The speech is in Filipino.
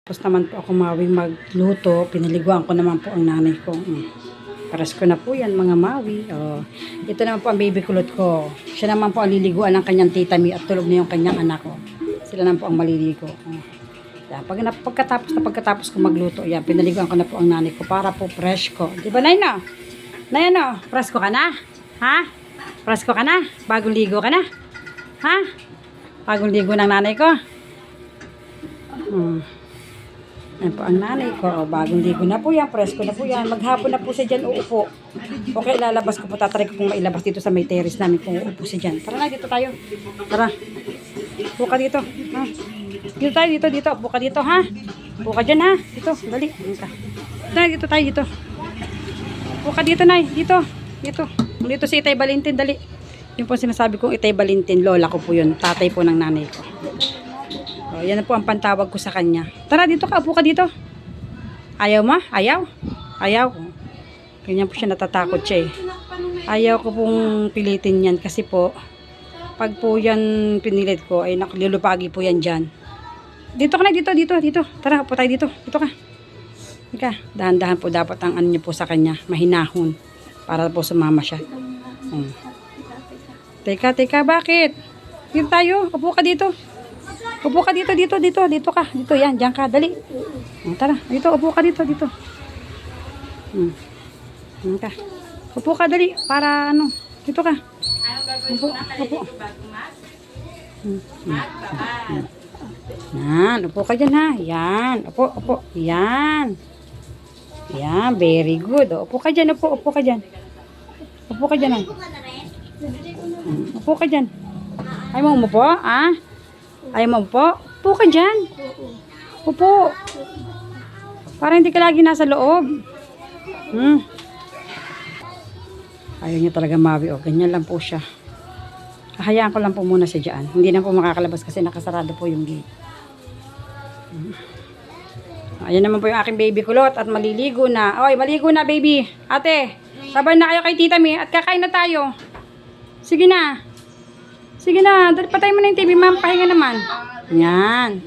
Tapos naman po ako mawing magluto, pinaliguan ko naman po ang nanay ko. Paras ko na po yan mga mawi. Oh. Ito naman po ang baby kulot ko. Siya naman po ang liliguan ng kanyang tita Mi at tulog na yung kanyang anak ko. Sila naman po ang maliligo. Oh. Yan. Pagkatapos ko magluto, yan, pinaliguan ko na po ang nanay ko para po fresh ko. Di ba, Nay, no? Nay, ano? Fresh ko ka na? Ha? Fresh ko ka na? Bagong ligo ka na? Ha? Bagong ligo ng nanay ko? Yan po ang nanay ko. O, bagong ligo na po yan. Presko na po yan. Maghapon na po siya dyan uupo. Okay, lalabas ko po. Tatry ko kung mailabas dito sa may terrace namin kung uupo siya dyan. Tara na, dito tayo. Tara. Upo ka dito. Ha? Dito tayo, dito. Upo ka dito, ha? Upo ka dyan, ha? Dito, dali. Dito tayo, dito. Upo ka dito, Nay. Dito. Dito si Itay Valentin, dali. Yung po sinasabi kong Itay Valentin, lola ko po yun. Tatay po ng nanay ko. O, yan po ang pantawag ko sa kanya. Tara, dito ka. Upo ka dito. Ayaw ma? Ayaw? Ganyan po siya, natatakot siya eh. Ayaw ko pong pilitin yan kasi po, pag po yan pinilit ko, ay nakalulupagi po yan dyan. Dito ka na, dito. Tara, upo tayo dito. Dito ka. Ika, dahan-dahan po dapat ang ano niyo po sa kanya, mahinahon. Para po sumama siya. Teka, bakit? Dito tayo, upo ka dito. Upo ka dito ka. Dito, yan, diyan ka, dali. Tara, dito, upo ka dito. Ka. Upo ka, dali, para ano, dito ka. Upo. Yan, upo ka dyan ha. Yan, upo. Yan, very good. Upo ka dyan. Upo ka dyan. Upo ka dyan. Ayaw mo umupo, ah? Ayaw mo umupo? Upo ka dyan. Upo. Para hindi ka lagi nasa loob. Ayaw niya talaga mawi. O, ganyan lang po siya. Hayaan ko lang po muna siya dyan. Hindi na po makakalabas kasi nakasarado po yung gate. Ayan naman po yung aking baby kulot at maliligo na. Oy, maligo na baby. Ate, sabay na kayo kay Tita Mi at kakain na tayo. Sige na. Patay mo na yung TV, ma'am. Pahinga naman. Yan.